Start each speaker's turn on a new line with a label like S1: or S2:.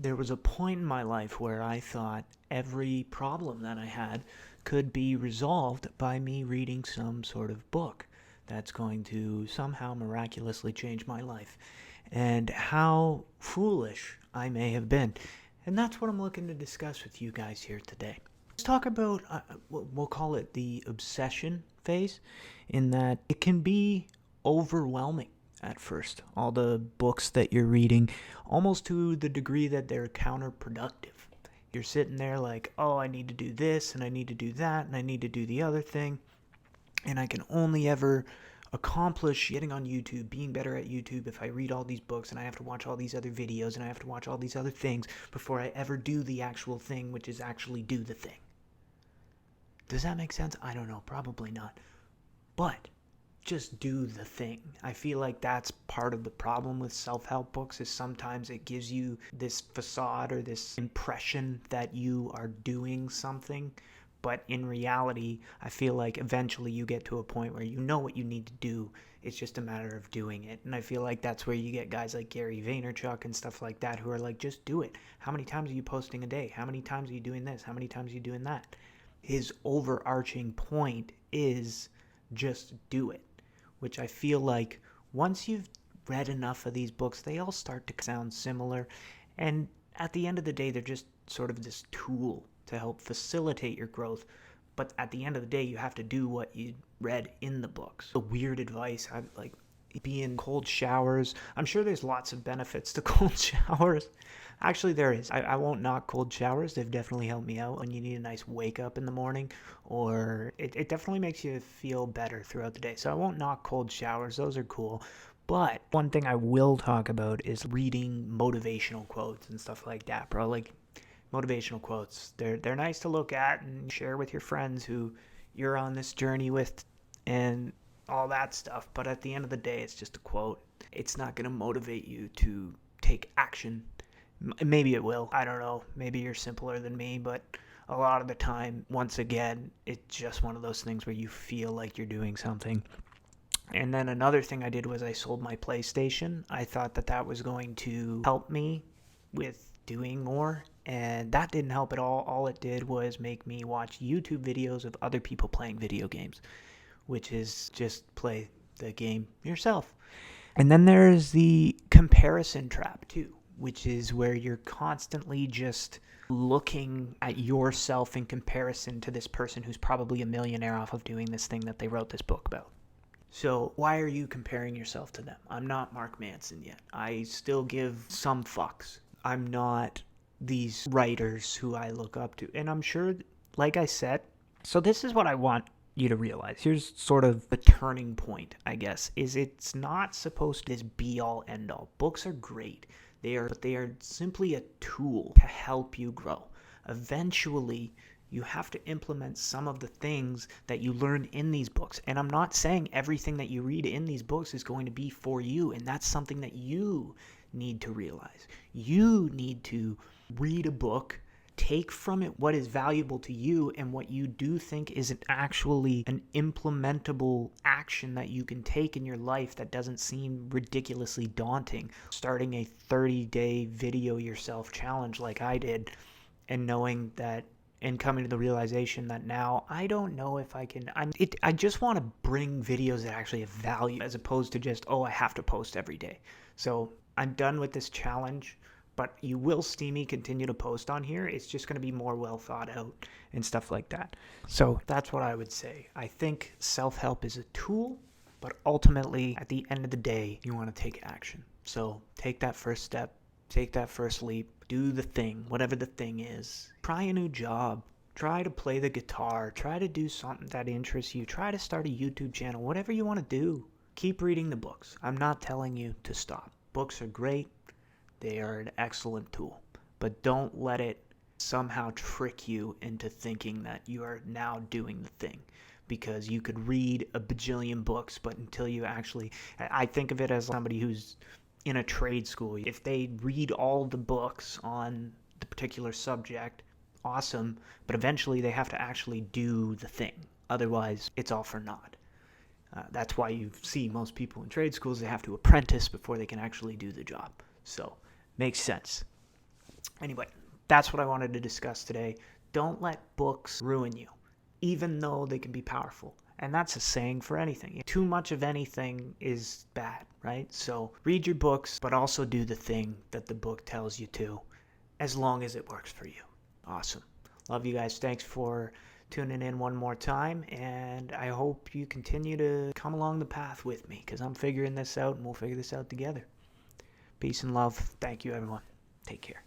S1: There was a point in my life where I thought every problem that I had could be resolved by me reading some sort of book that's going to somehow miraculously change my life. And how foolish I may have been. And that's what I'm looking to discuss with you guys here today. Let's talk about, we'll call it the obsession phase, in that it can be overwhelming at first. All the books that you're reading, almost to the degree that they're counterproductive. You're sitting there like, oh, I need to do this, and I need to do that, and I need to do the other thing, and I can only ever accomplish getting on YouTube, being better at YouTube if I read all these books and I have to watch all these other videos and I have to watch all these other things before I ever do the actual thing, which is actually do the thing. Does that make sense? I don't know, probably not. But just do the thing. I feel like that's part of the problem with self-help books, is sometimes it gives you this facade or this impression that you are doing something, but in reality, I feel like eventually you get to a point where you know what you need to do. It's just a matter of doing it. And I feel like that's where you get guys like Gary Vaynerchuk and stuff like that who are like, just do it. How many times are you posting a day? How many times are you doing this? How many times are you doing that? His overarching point is just do it, which I feel like once you've read enough of these books, they all start to sound similar. And at the end of the day, they're just sort of this tool to help facilitate your growth. But at the end of the day, you have to do what you read in the books. The weird advice, I like be in cold showers. I'm sure there's lots of benefits to cold showers. Actually, there is. I won't knock cold showers. They've definitely helped me out when you need a nice wake up in the morning, or it definitely makes you feel better throughout the day. So I won't knock cold showers. Those are cool. But one thing I will talk about is reading motivational quotes and stuff like that, bro. Like, motivational quotes. They're nice to look at and share with your friends who you're on this journey with and all that stuff. But at the end of the day, it's just a quote. It's not going to motivate you to take action. Maybe it will. I don't know. Maybe you're simpler than me, but a lot of the time, once again, it's just one of those things where you feel like you're doing something. And then another thing I did was I sold my PlayStation. I thought that was going to help me with doing more, and that didn't help at all. All it did was make me watch YouTube videos of other people playing video games, which is just play the game yourself. And then there's the comparison trap too, which is where you're constantly just looking at yourself in comparison to this person who's probably a millionaire off of doing this thing that they wrote this book about. So why are you comparing yourself to them? I'm not Mark Manson yet. I still give some fucks. I'm not these writers who I look up to. And I'm sure, like I said, so this is what I want you to realize. Here's sort of the turning point, I guess, is it's not supposed to be all end all. Books are great. They are simply a tool to help you grow. Eventually, you have to implement some of the things that you learned in these books. And I'm not saying everything that you read in these books is going to be for you. And that's something that you need to realize. You need to read a book, take from it what is valuable to you and what you do think is actually an implementable action that you can take in your life that doesn't seem ridiculously daunting. Starting a 30-day video yourself challenge like I did, and knowing that and coming to the realization that now I don't know if I can. I just want to bring videos that actually have value as opposed to just, oh, I have to post every day. So I'm done with this challenge, but you will see me continue to post on here. It's just going to be more well thought out and stuff like that. So that's what I would say. I think self-help is a tool, but ultimately at the end of the day, you want to take action. So take that first step, take that first leap, do the thing, whatever the thing is. Try a new job. Try to play the guitar. Try to do something that interests you. Try to start a YouTube channel. Whatever you want to do. Keep reading the books. I'm not telling you to stop. Books are great. They are an excellent tool. But don't let it somehow trick you into thinking that you are now doing the thing. Because you could read a bajillion books, but until you actually... I think of it as somebody who's in a trade school. If they read all the books on the particular subject, awesome, but eventually they have to actually do the thing. Otherwise, it's all for naught. That's why you see most people in trade schools, they have to apprentice before they can actually do the job. So, makes sense. Anyway, that's what I wanted to discuss today. Don't let books ruin you, even though they can be powerful. And that's a saying for anything. Too much of anything is bad, right? So read your books, but also do the thing that the book tells you to, as long as it works for you. Awesome. Love you guys. Thanks for tuning in one more time. And I hope you continue to come along the path with me, because I'm figuring this out and we'll figure this out together. Peace and love. Thank you, everyone. Take care.